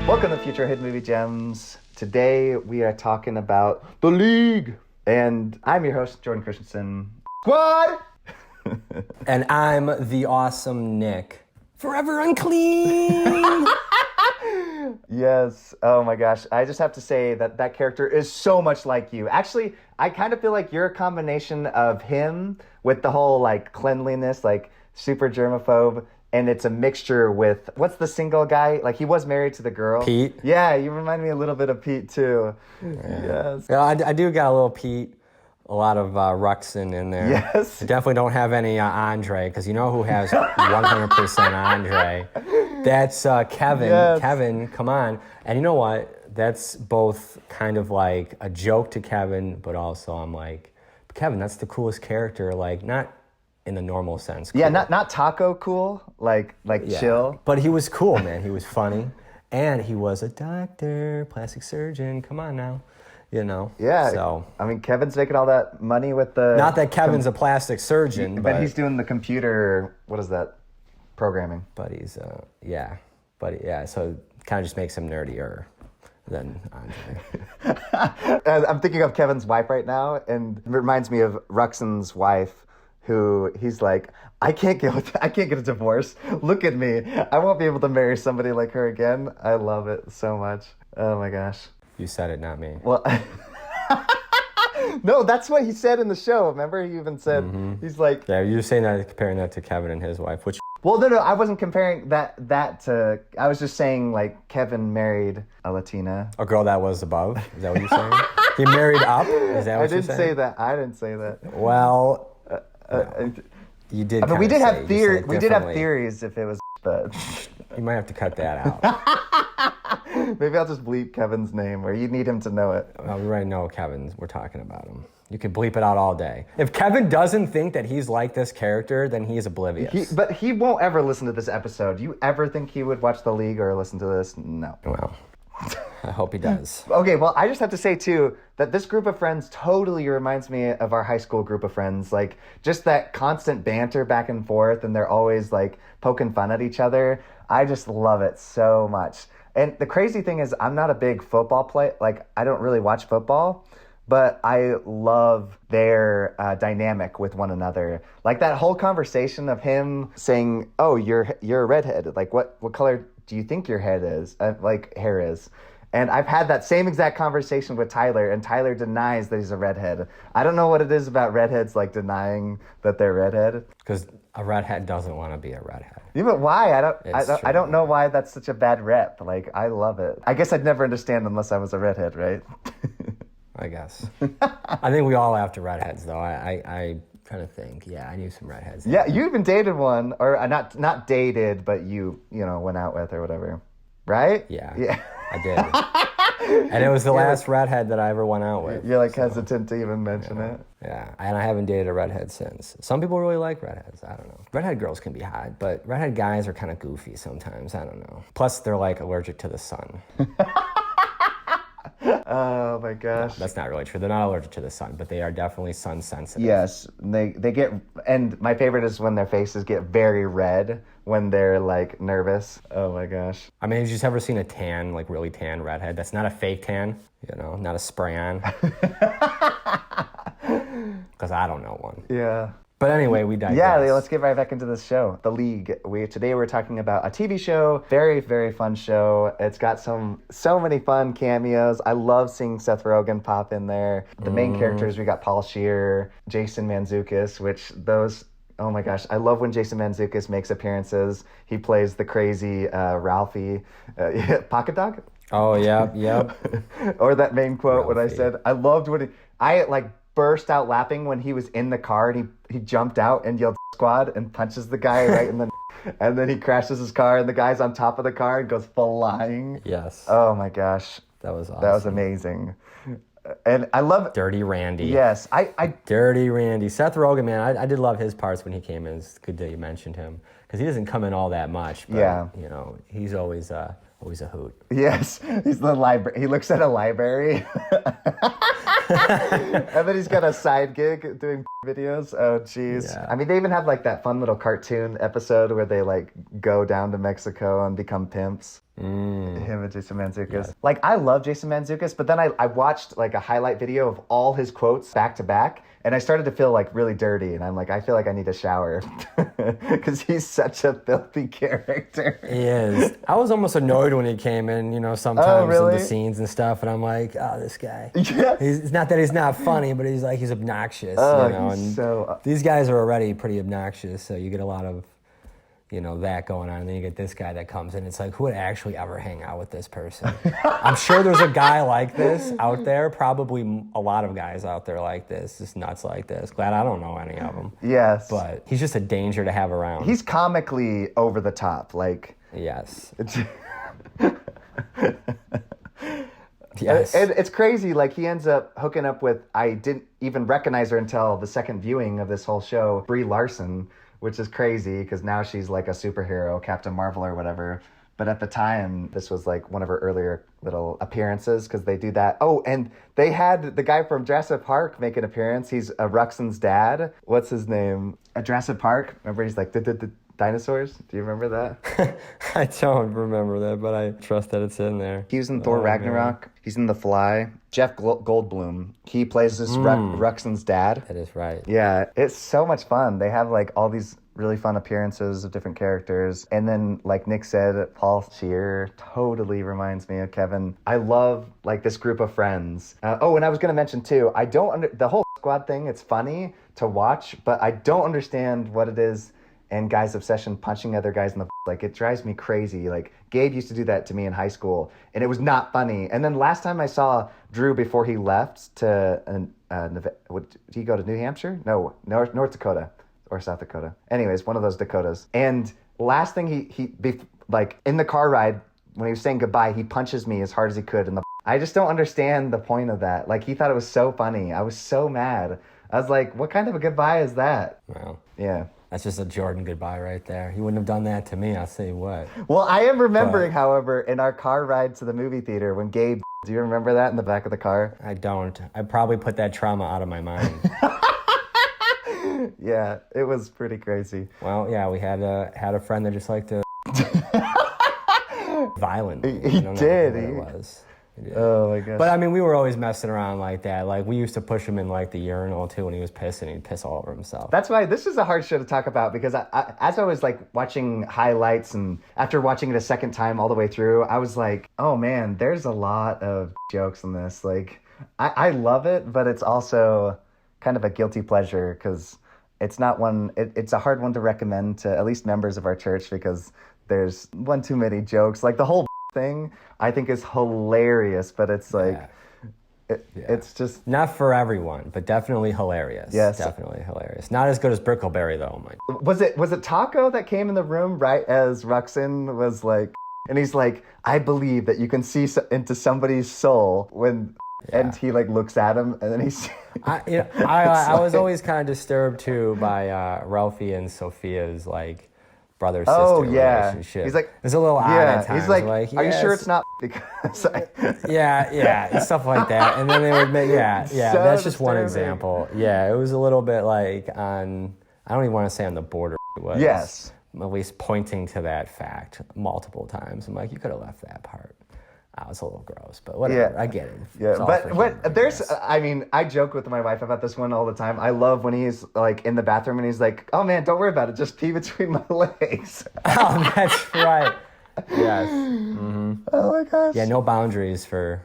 Welcome to Future Hidden Movie Gems. Today we are talking about The League. And I'm your host, Jordan Christensen. Squad! And I'm the awesome Nick. Forever unclean! Yes. Oh my gosh. I just have to say that character is so much like you. Actually, I kind of feel like you're a combination of him with the whole like cleanliness, like super germaphobe. And it's a mixture with, what's the single guy? Like, he was married to the girl. Pete? Yeah, you remind me a little bit of Pete, too. Yeah. Yes. Yeah, I do got a little Pete, a lot of Ruxin in there. Yes. I definitely don't have any Andre, because you know who has 100% Andre? That's Kevin. Yes. Kevin, come on. And you know what? That's both kind of like a joke to Kevin, but also I'm like, Kevin, that's the coolest character. Like, not in the normal sense. Cool. Yeah, not taco cool, like yeah. Chill. But he was cool, man. He was funny. And he was a doctor, plastic surgeon. Come on now. You know? Yeah. So, I mean, Kevin's making all that money with the... Not that Kevin's a plastic surgeon, but he's doing the computer, what is that, programming. But he's, yeah. But yeah, so it kind of just makes him nerdier than Andre. I'm thinking of Kevin's wife right now, and it reminds me of Ruxin's wife, who he's like, I can't get a divorce. Look at me. I won't be able to marry somebody like her again. I love it so much. Oh my gosh. You said it, not me. Well, no, that's what he said in the show. Remember, he even said, he's like... Yeah, you were saying that, comparing that to Kevin and his wife, which... Well, no, I wasn't comparing that to... I was just saying, like, Kevin married a Latina. A girl that was above? Is that what you're saying? He married up? Is that what you're saying? I didn't say that. Well... you did. I mean, we did have theories. We did have theories if it was, but you might have to cut that out. Maybe I'll just bleep Kevin's name, or you need him to know it. Well, we already know Kevin's. We're talking about him. You can bleep it out all day. If Kevin doesn't think that he's like this character, then he's oblivious. But he won't ever listen to this episode. You ever think he would watch The League or listen to this? No. Well, I hope he does. Okay, well, I just have to say, too, that this group of friends totally reminds me of our high school group of friends. Like, just that constant banter back and forth, and they're always, like, poking fun at each other. I just love it so much. And the crazy thing is, I'm not a big football player. Like, I don't really watch football, but I love their dynamic with one another. Like, that whole conversation of him saying, oh, you're a redhead. Like, what color do you think your hair is? Hair is. And I've had that same exact conversation with Tyler, and Tyler denies that he's a redhead. I don't know what it is about redheads, like, denying that they're redhead. Because a redhead doesn't want to be a redhead. Yeah, but why? I don't know why that's such a bad rep. Like, I love it. I guess I'd never understand unless I was a redhead, right? I guess. I think we all after redheads, though. I kind of think, yeah, I knew some redheads. Yeah, you even dated one, or not dated, but you went out with or whatever, right? Yeah. I did. And it was the last redhead that I ever went out with. You're like hesitant to even mention it? Yeah, and I haven't dated a redhead since. Some people really like redheads. I don't know. Redhead girls can be hot, but redhead guys are kind of goofy sometimes. I don't know. Plus, they're like allergic to the sun. Oh my gosh. No, that's not really true. They're not allergic to the sun, but they are definitely sun sensitive. Yes, they get, and my favorite is when their faces get very red when they're like nervous. Oh my gosh. I mean, have you just ever seen a tan, like really tan redhead? That's not a fake tan, not a spray on. Because I don't know one. Yeah. But anyway, we digress. Yeah, let's get right back into this show, The League. Today we're talking about a TV show, very, very fun show. It's got so many fun cameos. I love seeing Seth Rogen pop in there. The main characters, we got Paul Scheer, Jason Mantzoukas, oh my gosh, I love when Jason Mantzoukas makes appearances. He plays the crazy Ralphie, Pocket Dog? Oh, yeah. Or that main quote Ralphie. when I said, I loved when I burst out laughing when he was in the car and he jumped out and yelled squad and punches the guy right in the and then he crashes his car and the guy's on top of the car and goes flying. Yes. Oh my gosh. That was awesome. That was amazing. And I love Dirty Randy. Yes. Dirty Randy. Seth Rogen, man, I did love his parts when he came in. It's good that you mentioned him because he doesn't come in all that much. But, yeah. He's always a hoot. Yes. He's the library. He looks at a library. And then he's got a side gig doing videos. Oh, jeez. Yeah. I mean, they even have like that fun little cartoon episode where they like go down to Mexico and become pimps. Him and Jason Mantzoukas. Yes. Like, I love Jason Mantzoukas, but then I watched like a highlight video of all his quotes back to back, and I started to feel like really dirty, and I'm like, I feel like I need a shower because he's such a filthy character. He is. I was almost annoyed when he came in, sometimes really? in the scenes and stuff, and I'm like, oh, this guy. Yeah. It's not that he's not funny, but he's obnoxious, Oh, and he's so... these guys are already pretty obnoxious, so you get a lot of, that going on, and then you get this guy that comes in. It's like, who would actually ever hang out with this person? I'm sure there's a guy like this out there, probably a lot of guys out there like this, just nuts like this. Glad I don't know any of them. Yes. But he's just a danger to have around. He's comically over the top, like... Yes. It's... Yes. It's crazy. Like, he ends up hooking up with, I didn't even recognize her until the second viewing of this whole show, Brie Larson, which is crazy because now she's like a superhero, Captain Marvel or whatever. But at the time, this was like one of her earlier little appearances because they do that. Oh, and they had the guy from Jurassic Park make an appearance. He's Ruxin's dad. What's his name? At Jurassic Park. Remember, he's like, the dinosaurs? Do you remember that? I don't remember that, but I trust that it's in there. He was in Thor Ragnarok. Man. He's in The Fly. Jeff Goldblum. He plays this Ruxin's dad. That is right. Yeah, it's so much fun. They have like all these really fun appearances of different characters. And then, like Nick said, Paul Scheer totally reminds me of Kevin. I love like this group of friends. And I was going to mention too, the whole squad thing, it's funny to watch, but I don't understand what it is and guys' obsession punching other guys in the like, it drives me crazy. Like, Gabe used to do that to me in high school, and it was not funny. And then last time I saw Drew before he left to, did he go to New Hampshire? No, North Dakota or South Dakota. Anyways, one of those Dakotas. And last thing he like, in the car ride, when he was saying goodbye, he punches me as hard as he could in the I just don't understand the point of that. Like, he thought it was so funny. I was so mad. I was like, what kind of a goodbye is that? Well, yeah. That's just a Jordan goodbye right there. He wouldn't have done that to me, I'll say what. Well, I am remembering, however, in our car ride to the movie theater when Gabe, do you remember that in the back of the car? I don't. I probably put that trauma out of my mind. Yeah, it was pretty crazy. Well, yeah, we had a friend that just liked to violent. He did. It was. Oh my gosh. But I mean, we were always messing around like that. Like, we used to push him in like the urinal too when he was pissing. He'd piss all over himself. That's why this is a hard show to talk about, because as I was like watching highlights and after watching it a second time all the way through, I was like, oh man, there's a lot of jokes in this. Like, I love it, but it's also kind of a guilty pleasure because it's not one. It's a hard one to recommend to at least members of our church because there's one too many jokes. Like, the whole thing I think is hilarious, but it's like it's just not for everyone, but definitely hilarious. Yes, definitely hilarious. Not as good as Brickleberry though. Was it Taco that came in the room right as Ruxin was like, and he's like, I believe that you can see into somebody's soul when. Yeah. And he like looks at him, and then he's. I was always kind of disturbed too by Ralphie and Sophia's like brother-sister relationship. He's like, it's a little odd at times. He's like, yes. Are you sure it's not because? yeah, stuff like that, and then they would make so that's just one example. Yeah, it was a little bit like on. I don't even want to say on the border. It was, yes. At least pointing to that fact multiple times. I'm like, you could have left that part. It's a little gross, but whatever. Yeah. I get it. Yeah, but there's, I mean, I joke with my wife about this one all the time. I love when he's like in the bathroom and he's like, "Oh man, don't worry about it. Just pee between my legs." Oh, that's right. Yes. Mm-hmm. Oh my gosh. Yeah, no boundaries for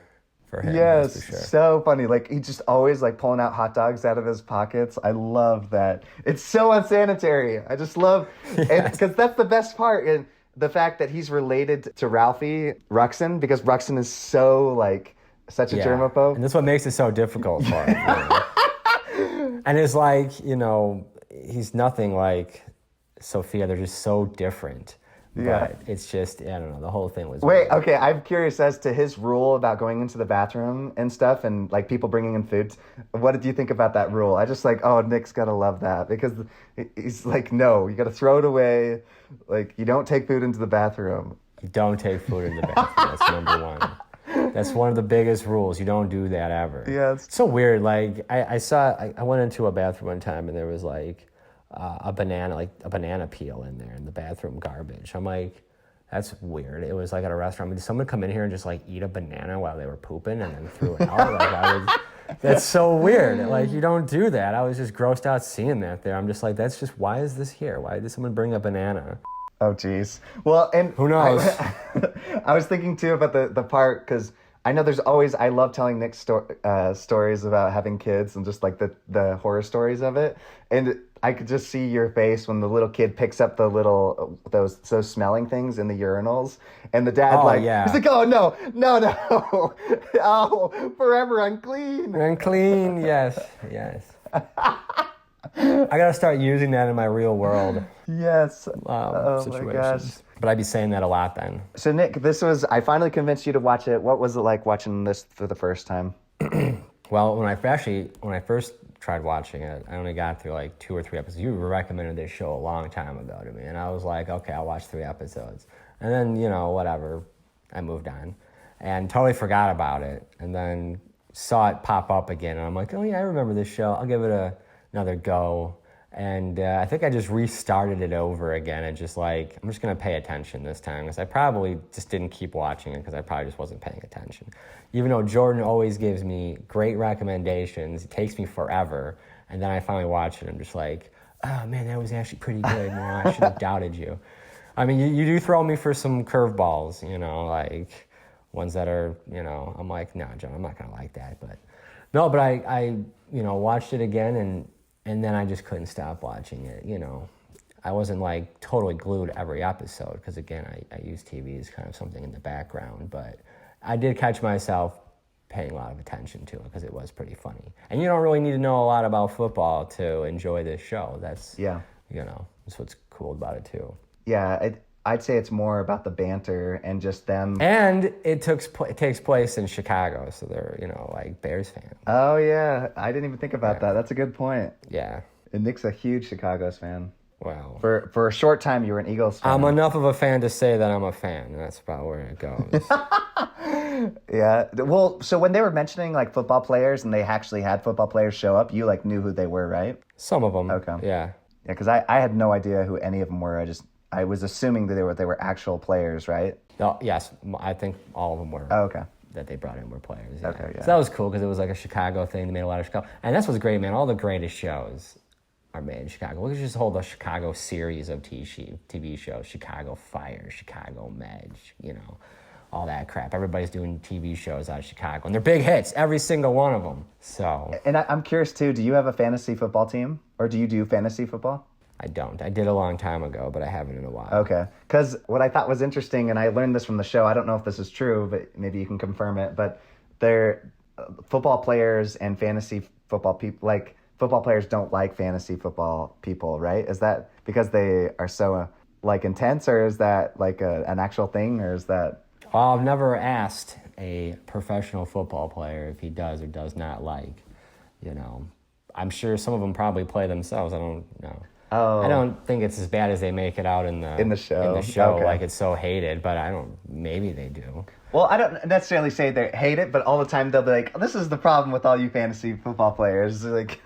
him. Yes, that's for sure. So funny. Like, he just always like pulling out hot dogs out of his pockets. I love that. It's so unsanitary. I just love, because that's the best part. And the fact that he's related to Ralphie Ruxin, because Ruxin is so like such a germaphobe. And that's what makes it so difficult for him. And it's like, he's nothing like Sophia. They're just so different. Yeah. But it's just, I don't know, the whole thing was weird. Okay, I'm curious as to his rule about going into the bathroom and stuff and like people bringing in food. What did you think about that rule? I just like, oh, Nick's gotta love that, because he's like, no, you gotta throw it away. Like, you don't take food into the bathroom. You don't take food in the bathroom. That's number one. That's one of the biggest rules. You don't do that ever. Yeah, it's so weird. Like I went into a bathroom one time and there was like a banana peel in there in the bathroom garbage. I'm like, that's weird. It was like at a restaurant. Did someone come in here and just like eat a banana while they were pooping and then threw it out? That's so weird. Like, you don't do that. I was just grossed out seeing that there. I'm just like, why is this here? Why did someone bring a banana? Oh, geez. Well, and who knows? I was thinking too about the part, because I know I love telling Nick stories about having kids and just like the horror stories of it. And I could just see your face when the little kid picks up those smelling things in the urinals, and the dad he's like, oh no, oh, forever unclean. Unclean, yes. I gotta start using that in my real world. Yes. Situations. My gosh. But I'd be saying that a lot then. So Nick, I finally convinced you to watch it. What was it like watching this for the first time? Well, when I first tried watching it, I only got through like 2 or 3 episodes. You recommended this show a long time ago to me, and I was like, okay, I'll watch 3 episodes. And then, whatever, I moved on and totally forgot about it, and then saw it pop up again, and I'm like, oh yeah, I remember this show. I'll give it another go. And I think I just restarted it over again and just like, I'm just going to pay attention this time, because I probably just didn't keep watching it because I probably just wasn't paying attention. Even though Jordan always gives me great recommendations, it takes me forever. And then I finally watch it and I'm just like, oh man, that was actually pretty good. I should have doubted you. I mean, you do throw me for some curveballs, like ones that are, I'm like, no, John, I'm not going to like that. But no, but I watched it again and then I just couldn't stop watching it, I wasn't like totally glued every episode because, again, I use TV as kind of something in the background. But I did catch myself paying a lot of attention to it because it was pretty funny. And you don't really need to know a lot about football to enjoy this show. That's what's cool about it too. Yeah, I'd say it's more about the banter and just them. And it takes place in Chicago, so they're, like Bears fans. Oh, yeah. I didn't even think about that. That's a good point. Yeah. And Nick's a huge Chicago's fan. Wow. For a short time, you were an Eagles fan. I'm enough of a fan to say that I'm a fan. That's about where it goes. Yeah. Well, so when they were mentioning like football players and they actually had football players show up, you like knew who they were, right? Some of them. Okay. Yeah. Yeah, because I had no idea who any of them were. I was assuming that they were actual players, right? No, yes, I think all of them were. Oh, okay. That they brought in were players. Yeah. Okay, yeah. So that was cool because it was like a Chicago thing. They made a lot of Chicago. And that's what's great, man. All the greatest shows are made in Chicago. We could just hold a Chicago series of TV shows. Chicago Fire, Chicago Med, all that crap. Everybody's doing TV shows out of Chicago. And they're big hits, every single one of them. So. And I'm curious, too, do you have a fantasy football team? Or do you do fantasy football? I don't. I did a long time ago, but I haven't in a while. Okay. Because what I thought was interesting, and I learned this from the show, I don't know if this is true, but maybe you can confirm it, but they're football players and fantasy football people, like football players don't like fantasy football people, right? Is that because they are so like intense, or is that like an actual thing, or is that? Well, I've never asked a professional football player if he does or does not like, I'm sure some of them probably play themselves. I don't know. Oh. I don't think it's as bad as they make it out in the show. Okay. Like it's so hated, but maybe they do. Well, I don't necessarily say they hate it, but all the time they'll be like, this is the problem with all you fantasy football players. Like,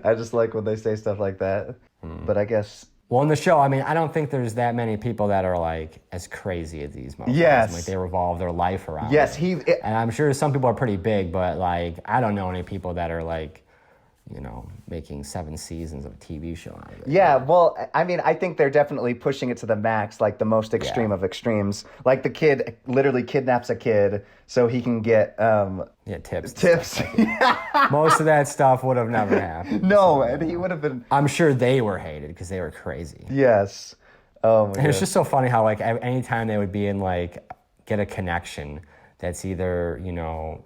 I just like when they say stuff like that. But I guess. Well, in the show, I mean, I don't think there's that many people that are like as crazy as these motherfuckers. Yes. Like they revolve their life around. Yes, it. And I'm sure some people are pretty big, but like I don't know any people that are like, making 7 seasons of a TV show out of it. Yeah, well, I mean, I think they're definitely pushing it to the max, like the most extreme of extremes. Like the kid literally kidnaps a kid so he can get tips. Tips. Most of that stuff would have never happened. No, and he would have been. I'm sure they were hated because they were crazy. Yes. Oh my God. And it's just so funny how like anytime they would be in like get a connection that's either,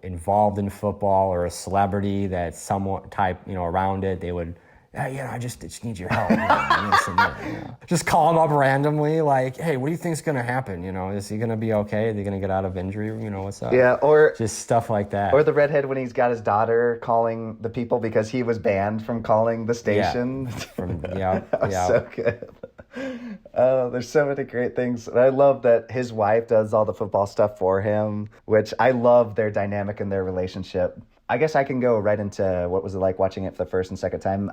involved in football or a celebrity that's somewhat type, around it, they would, I just need your help. Just call him up randomly, like, hey, what do you think's going to happen? Is he going to be okay? Are they going to get out of injury? What's up? Yeah, or just stuff like that. Or the redhead when he's got his daughter calling the people because he was banned from calling the station. Yeah. So good. Oh, there's so many great things. And I love that his wife does all the football stuff for him, which I love their dynamic and their relationship. I guess I can go right into what was it like watching it for the first and second time.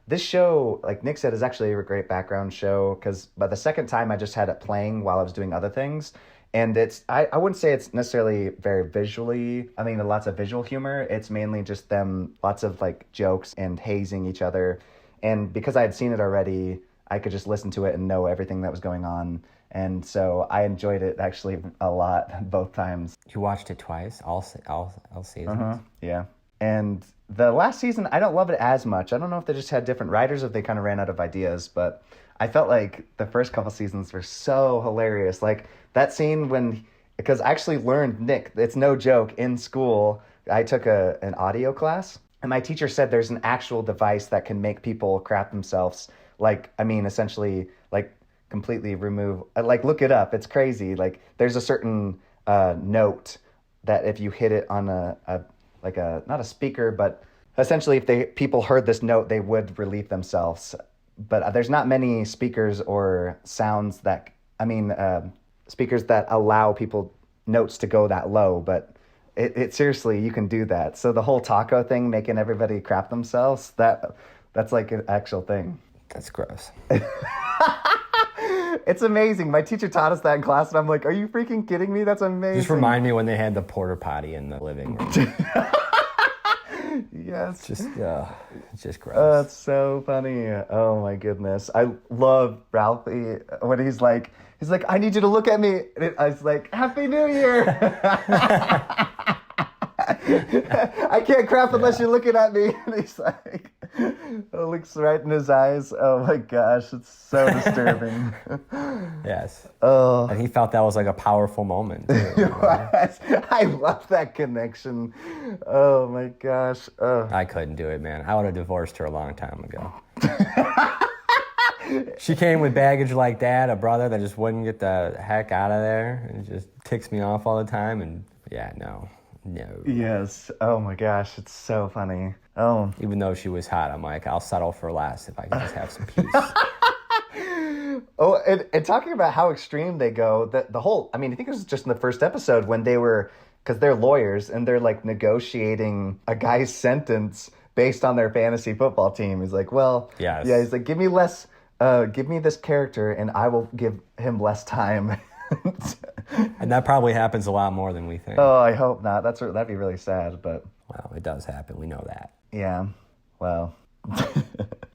This show, like Nick said, is actually a great background show because by the second time I just had it playing while I was doing other things. And I wouldn't say it's necessarily very visually, I mean, lots of visual humor. It's mainly just them, lots of like jokes and hazing each other. And because I had seen it already, I could just listen to it and know everything that was going on. And so I enjoyed it actually a lot both times. You watched it twice, all seasons? Yeah. And the last season, I don't love it as much. I don't know if they just had different writers or if they kind of ran out of ideas, but I felt like the first couple seasons were so hilarious. Like that scene because I actually learned, Nick, it's no joke, in school, I took an audio class, and my teacher said there's an actual device that can make people crap themselves. Like, I mean, essentially, like, completely remove, like, look it up. It's crazy. Like, there's a certain note that if you hit it on not a speaker, but essentially if people heard this note, they would relieve themselves. But there's not many speakers or sounds speakers that allow people notes to go that low, but it seriously, you can do that. So the whole taco thing, making everybody crap themselves, that's like an actual thing. That's gross. It's amazing. My teacher taught us that in class, and I'm like, are you freaking kidding me? That's amazing. Just remind me when they had the porta potty in the living room. Yes. It's just gross. That's so funny. Oh my goodness. I love Ralphie when he's like, I need you to look at me. And I was like, Happy New Year. I can't crap unless you're looking at me. And he's like, looks right in his eyes. Oh my gosh, it's so disturbing. Yes. Oh. And he felt that was like a powerful moment. I love that connection. Oh my gosh. I couldn't do it, man. I would have divorced her a long time ago. She came with baggage like that, a brother that just wouldn't get the heck out of there. And just ticks me off all the time. And yeah, no. Yes. Oh my gosh, it's so funny. Oh. Even though she was hot, I'm like, I'll settle for less if I can just have some peace. Oh, and talking about how extreme they go, the whole, I mean, I think it was just in the first episode when because they're lawyers and they're like negotiating a guy's sentence based on their fantasy football team. He's like, well, yes. Yeah, he's like, give me this character and I will give him less time. And that probably happens a lot more than we think. Oh, I hope not. That'd be really sad, but... Well, it does happen. We know that. Yeah, well...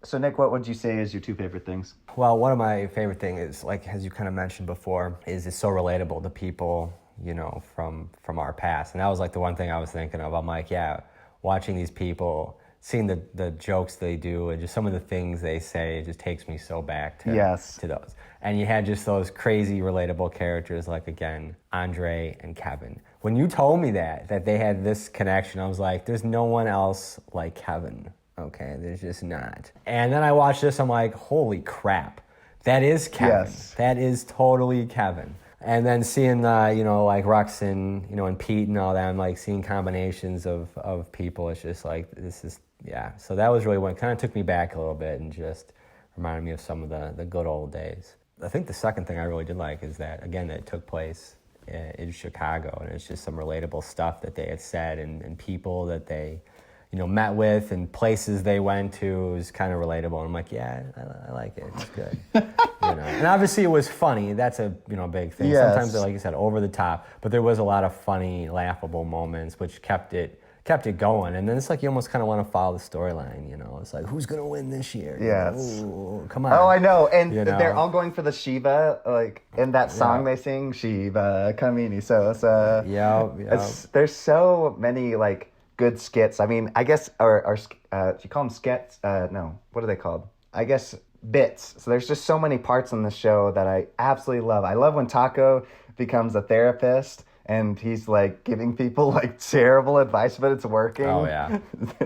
So, Nick, what would you say is your two favorite things? Well, one of my favorite things is, like, as you kind of mentioned before, is it's so relatable to people, from our past. And that was, like, the one thing I was thinking of. I'm like, yeah, watching these people, seeing the jokes they do, and just some of the things they say, it just takes me so back to those. And you had just those crazy relatable characters like, again, Andre and Kevin. When you told me that they had this connection, I was like, there's no one else like Kevin. Okay, there's just not. And then I watched this, I'm like, holy crap. That is Kevin. Yes. That is totally Kevin. And then seeing, like Ruxin, and Pete and all that, I'm like seeing combinations of people. It's just like, this is, yeah. So that was really what kind of took me back a little bit and just reminded me of some of the good old days. I think the second thing I really did like is that, again, that it took place in Chicago, and it's just some relatable stuff that they had said and people that they, met with and places they went to. It was kind of relatable. And I'm like, yeah, I like it. It's good. And obviously it was funny. That's a big thing. Yes. Sometimes they're, like you said, over the top, but there was a lot of funny, laughable moments, which kept it going. And then it's like you almost kind of want to follow the storyline, It's like, who's going to win this year? Yes. Ooh, come on. Oh, I know. And they're all going for the Shiva, like, in that song they sing, Shiva, Kamini. So it's, there's so many, like, good skits. I mean, I guess, or do you call them skits? No. What are they called? I guess bits. So there's just so many parts in the show that I absolutely love. I love when Taco becomes a therapist and he's like giving people like terrible advice, but it's working. Oh yeah,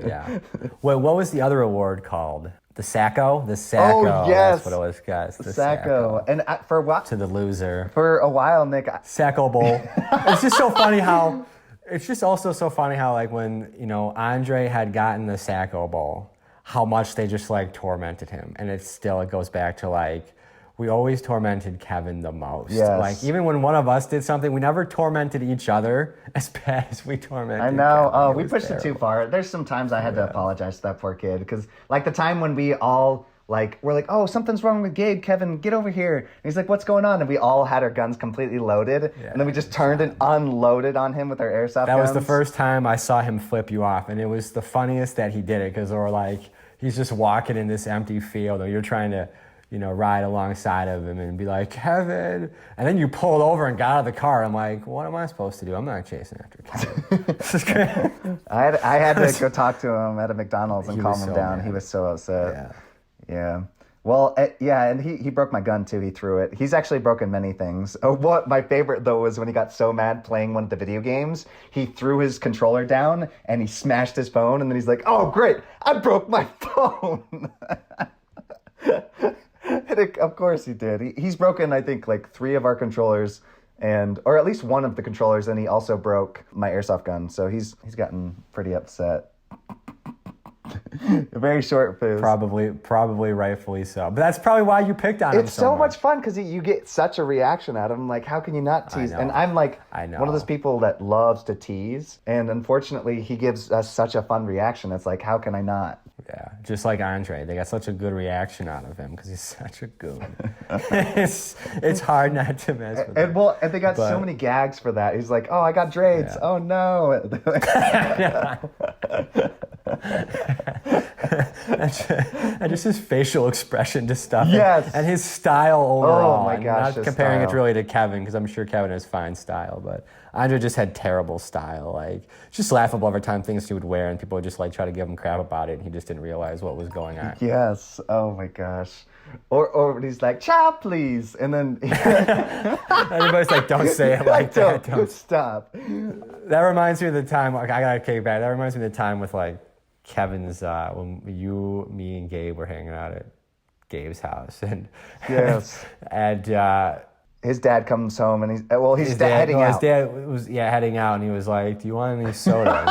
yeah. Wait, what was the other award called? The Sacco? The Sacco. Oh yes, that's what it was, guys. The Sacco. And for what? To the loser. For a while, Nick. Sacco Bowl. It's just so funny how. It's just also so funny how, like, when, Andre had gotten the Sacco Bowl, how much they just, like, tormented him. And it goes back to, like, we always tormented Kevin the most. Yes. Like, even when one of us did something, we never tormented each other as bad as we tormented I know. Kevin. Oh, we pushed it too far. There's some times I had to apologize to that poor kid because, like, the time when we all we're like, oh, something's wrong with Gabe. Kevin, get over here. And he's like, what's going on? And we all had our guns completely loaded, and then we just turned and unloaded on him with our airsoft guns. That was the first time I saw him flip you off, and it was the funniest that he did it because we're like, he's just walking in this empty field, and you're trying to, ride alongside of him and be like, Kevin. And then you pulled over and got out of the car. I'm like, what am I supposed to do? I'm not chasing after Kevin. This is great. I had to go talk to him at a McDonald's and calm him down. Mad. He was so upset. Yeah. Yeah. Well, and he broke my gun too. He threw it. He's actually broken many things. Oh, what my favorite though was when he got so mad playing one of the video games, he threw his controller down and he smashed his phone. And then he's like, "Oh, great! I broke my phone." Of course he did. He's broken, I think, like 3 of our controllers, or at least one of the controllers, and he also broke my airsoft gun. So he's gotten pretty upset. A very short fuse. Probably rightfully so. But that's probably why you picked on him It's so much fun because you get such a reaction out of him. Like, how can you not tease? And I'm like one of those people that loves to tease. And unfortunately, he gives us such a fun reaction. It's like, how can I not? Yeah, just like Andre. They got such a good reaction out of him because he's such a goon. it's hard not to mess with him. And they got so many gags for that. He's like, oh, I got dreads. Yeah. Oh, no. And just his facial expression to stuff. Yes. And his style overall. Oh my gosh. Not comparing it really to Kevin, because I'm sure Kevin has fine style, but Andre just had terrible style. Like, just laughable every time things he would wear, and people would just like try to give him crap about it, and he just didn't realize what was going on. Yes. Oh my gosh. Or he's like, "Chop, please," and then everybody's like, "Don't say it like that. Don't stop." That reminds me of the time. I gotta kick back. That reminds me of the time with like Kevin's when you, me, and Gabe were hanging out at Gabe's house, and yes, and his dad comes home and he's heading out. His dad was heading out, and he was like, "Do you want any soda?"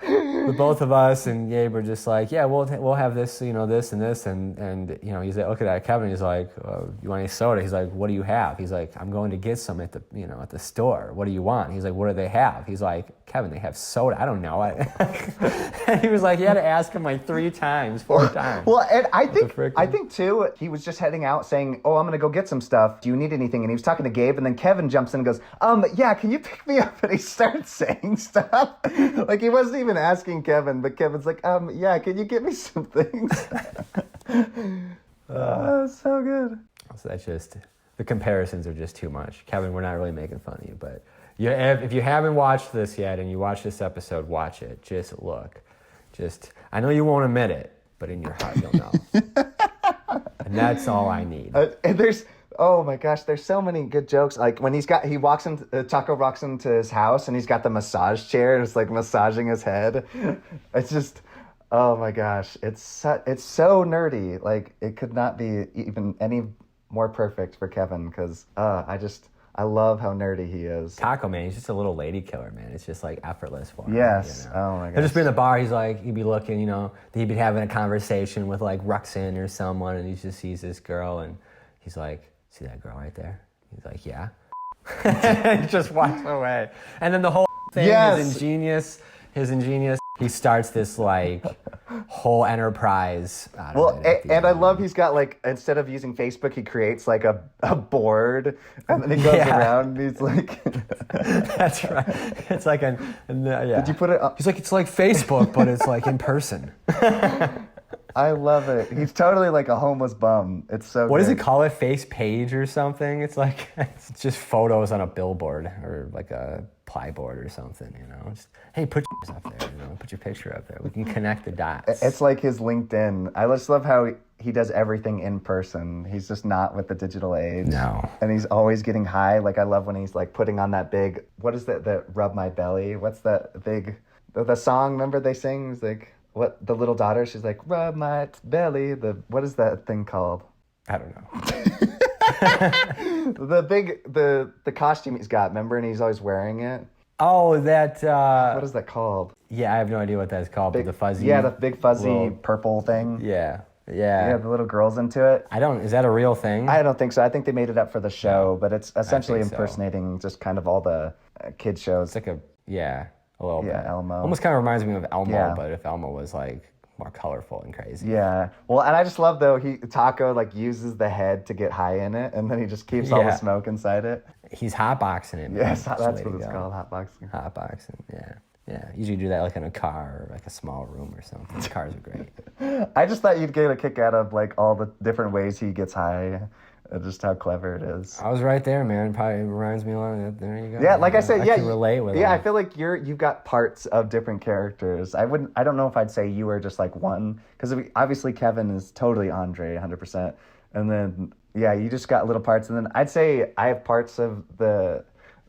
And the both of us and Gabe were just like, "Yeah, we'll have this, this and this," and he's like, "Look at that, Kevin." He's like, "You want any soda?" He's like, "What do you have?" He's like, "I'm going to get some at the at the store. What do you want?" He's like, "What do they have?" He's like, "Kevin, they have soda." I don't know. And he was like, he had to ask him like 3 times, 4 times. Well, and I think too, he was just heading out saying, "Oh, I'm gonna go get some stuff. Do you need anything?" And he was talking to Gabe, and then Kevin jumps in and goes, "Yeah, can you pick me up?" And he starts saying stuff like he wasn't even asking Kevin, but Kevin's like, "Yeah, can you get me some things?" So good. So that's just, the comparisons are just too much. Kevin, we're not really making fun of you, but if you haven't watched this yet and you watch this episode, watch it. Just look. I know you won't admit it, but in your heart you'll know. And that's all I need. And oh my gosh, there's so many good jokes. Like when Taco walks into his house and he's got the massage chair and it's like massaging his head. It's just, oh my gosh, it's so nerdy. Like it could not be even any more perfect for Kevin because I love how nerdy he is. Taco, man, he's just a little lady killer, man. It's just like effortless for him. Yes. Oh my gosh. He'll just be in the bar. He'd be looking, he'd be having a conversation with like Ruxin or someone, and he just sees this girl, and he's like, "See that girl right there?" He's like, "Yeah." He just walks away. And then the whole thing is ingenious. He starts this like whole enterprise out of it. And I love he's got like, instead of using Facebook, he creates like a board and then he goes around and he's like... That's right. It's like Did you put it up? He's like, it's like Facebook, but it's like in person. I love it. He's totally like a homeless bum. It's so What good. does he call it? Face page or something? It's like, it's just photos on a billboard or like a plyboard or something, Just, hey, put your up there, put your picture up there. We can connect the dots. It's like his LinkedIn. I just love how he does everything in person. He's just not with the digital age. No. And he's always getting high. Like I love when he's like putting on that big, what is that rub my belly? What's that big, the song, remember they sing? It's like, what, the little daughter, she's like, rub my belly. What is that thing called? I don't know. the costume he's got, remember? And he's always wearing it. Oh, that... what is that called? Yeah, I have no idea what that's called, but the fuzzy... Yeah, the big fuzzy purple thing. Yeah. Yeah. the little girl's into it. Is that a real thing? I don't think so. I think they made it up for the show, but it's essentially think so. impersonating just kind of all the kid shows. It's like a little bit. Elmo. Almost kind of reminds me of Elmo, Yeah. but if Elmo was like more colorful and crazy. Yeah. Well, and I just love though Taco like uses the head to get high in it, and then he just keeps all the smoke inside it. He's hotboxing it. Yes, man. that's the way what to it's go. called, hotboxing. Hotboxing, yeah. Yeah, usually do that like in a car or like a small room or something. Cars are great. I just thought you'd get a kick out of like all the different ways he gets high, just how clever it is. I was right there, man. Probably reminds me a lot of that. There you go. Yeah, like I said, I can relate with Yeah, him. I feel like you've got parts of different characters. I don't know if I'd say you were just like one, because obviously Kevin is totally Andre, 100%, and then you just got little parts, and then I'd say I have parts of the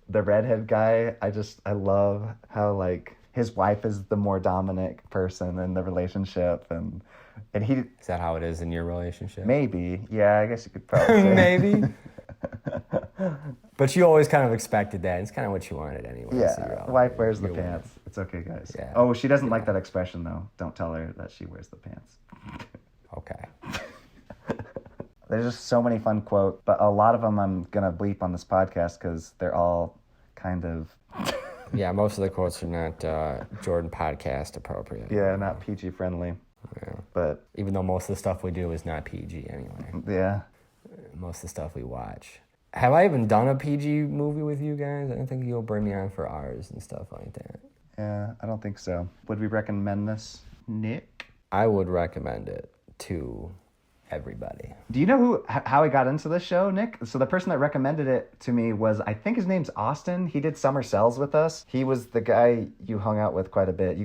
redhead guy. I love how like his wife is the more dominant person in the relationship, and he. Is that how it is in your relationship? Maybe, yeah. I guess you could probably say. Maybe. But you always kind of expected that. It's kind of what you wanted anyway. Yeah, so wife wears the pants. It's okay, guys. Yeah. Oh, she doesn't like that expression though. Don't tell her that she wears the pants. Okay. There's just so many fun quotes, but a lot of them I'm gonna bleep on this podcast because they're all kind of. Yeah, most of the quotes are not Jordan podcast appropriate. Yeah, not PG friendly. Yeah. But even though most of the stuff we do is not PG anyway. yeah. Most of the stuff we watch. Have I even done a PG movie with you guys? I don't think you'll bring me on for ours and stuff like that. Yeah, I don't think so. Would we recommend this, Nick? I would recommend it to everybody. Do you know how I got into this show, Nick? So the person that recommended it to me was, I think his name's Austin. He did Summer Cells with us. He was the guy you hung out with quite a bit.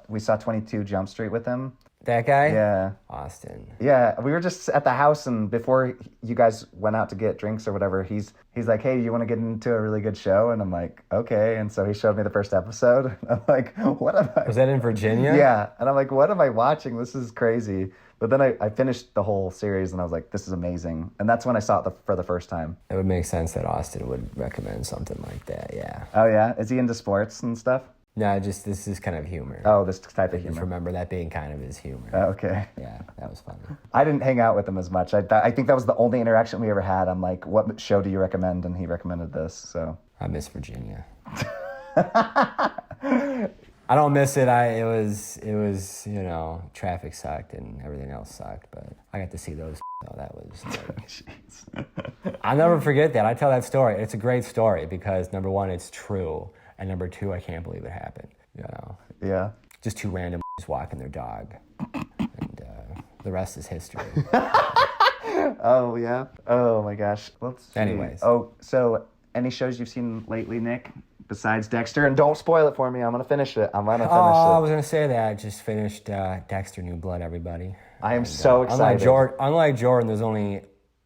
We saw 22 Jump Street with him. That guy? Yeah. Austin. Yeah, we were just at the house, and before you guys went out to get drinks or whatever, he's like, hey, you want to get into a really good show? And I'm like, okay. And so he showed me the first episode. I'm like, what am I? Was that in Virginia? Yeah. And I'm like, what am I watching? This is crazy. But then I finished the whole series, and I was like, this is amazing. And that's when I saw it for the first time. It would make sense that Austin would recommend something like that, yeah. Oh, yeah? Is he into sports and stuff? No, this is kind of humor. Oh, this type of Just humor. remember that being kind of his humor. Okay. Yeah, that was funny. I didn't hang out with him as much. I think that was the only interaction we ever had. I'm like, what show do you recommend? And he recommended this, so. I miss Virginia. I don't miss it. It was traffic sucked and everything else sucked, but I got to see those. So that was like, I'll never forget that. I tell that story. It's a great story because number one, it's true, and number two, I can't believe it happened. Yeah. Just two random walking their dog, and the rest is history. Oh, yeah. Oh, my gosh. Let's see. Anyways. Oh, so any shows you've seen lately, Nick, besides Dexter? And don't spoil it for me. I'm going to finish it. I was going to say that. I just finished Dexter New Blood, everybody. I am so excited. Unlike Jordan, there's only,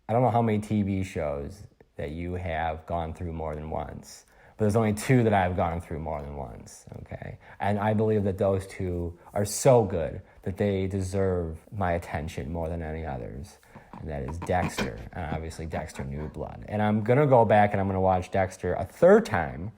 I don't know how many TV shows that you have gone through more than once. But there's only two that I've gone through more than once, okay? And I believe that those two are so good that they deserve my attention more than any others. And that is Dexter, and obviously Dexter New Blood. And I'm going to go back and I'm going to watch Dexter a third time,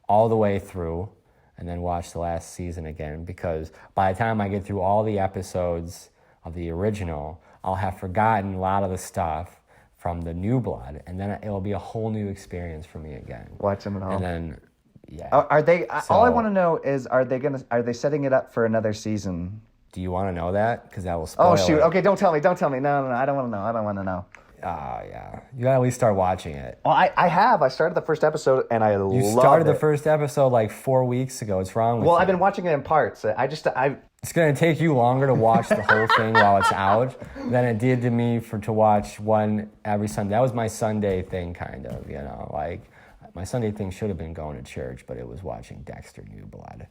all the way through, and then watch the last season again, because by the time I get through all the episodes of the original, I'll have forgotten a lot of the stuff from the New Blood, and then it'll be a whole new experience for me again. Watching it all. And then, yeah. Are they? All I want to know is, are they setting it up for another season? Do you want to know that? Because that will spoil Oh shoot! it. Okay, don't tell me. No. I don't want to know. I don't want to know. Oh yeah, you gotta at least start watching it. Well, I have. I started the first episode and I loved it. You started the first episode like 4 weeks ago. What's wrong with you? Well, I've been watching it in parts. It's gonna take you longer to watch the whole thing while it's out than it did to me to watch one every Sunday. That was my Sunday thing, kind of. Like my Sunday thing should have been going to church, but it was watching Dexter New Blood.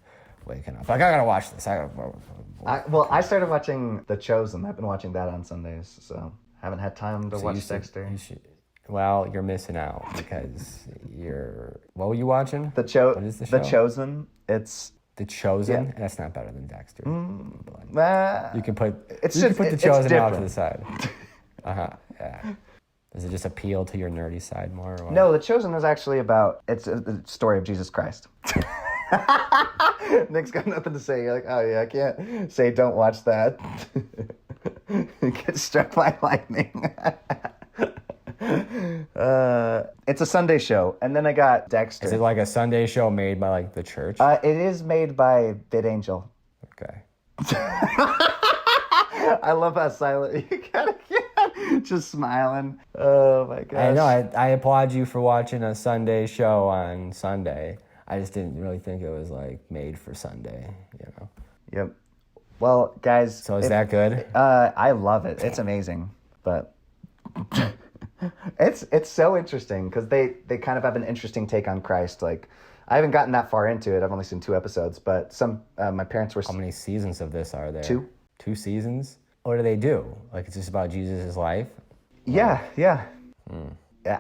Waking up, like I gotta watch this. I started watching The Chosen. I've been watching that on Sundays, so haven't had time to watch Dexter. Well, you're missing out because what were you watching? What is the show? The Chosen. It's The Chosen. Yeah. That's not better than Dexter. You can put The it's Chosen out to different. the side. Yeah. Does it just appeal to your nerdy side more? Or what? No, The Chosen is actually it's a story of Jesus Christ. Nick's got nothing to say. You're like, oh yeah, I can't say don't watch that. Get struck by lightning. It's a Sunday show, and then I got Dexter. Is it like a Sunday show made by like the church? It is made by Bid Angel. Okay. I love how silent you gotta get. Just smiling. Oh my gosh. I know. I applaud you for watching a Sunday show on Sunday. I just didn't really think it was like made for Sunday, you know. Yep. Well, guys. So is that good? I love it. It's amazing, but it's so interesting because they kind of have an interesting take on Christ. Like, I haven't gotten that far into it. I've only seen 2 episodes, but my parents were. How many seasons of this are there? 2. 2 seasons? What do they do? Like, it's just about Jesus' life? Yeah. Yeah,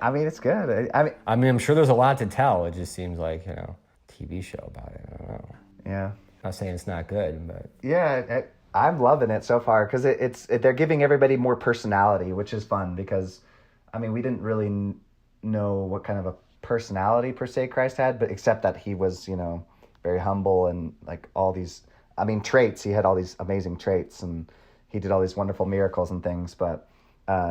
I mean, it's good. I mean, I'm sure there's a lot to tell. It just seems like, you know, TV show about it. I don't know. yeah. I'm not saying it's not good, but Yeah, I'm loving it so far because they're giving everybody more personality, which is fun because, I mean, we didn't really know what kind of a personality per se Christ had, but except that he was, you know, very humble and like all these, I mean, traits. He had all these amazing traits and he did all these wonderful miracles and things, but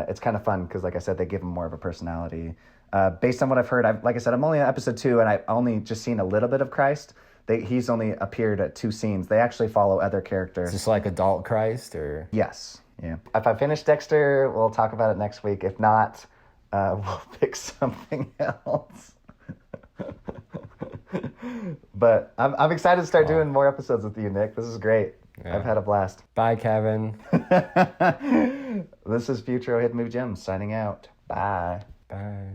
it's kind of fun because, like I said, they give him more of a personality. Based on what I've heard, like I said, I'm only on episode 2 and I've only just seen a little bit of Christ. He's only appeared at 2 scenes. They actually follow other characters. is this like adult Christ or? Yes. Yeah. If I finish Dexter, we'll talk about it next week. If not, we'll pick something else. But I'm excited to start doing more episodes with you, Nick. This is great. Yeah. I've had a blast. Bye, Kevin. This is Futro Hidden Movie Gems signing out. Bye. Bye.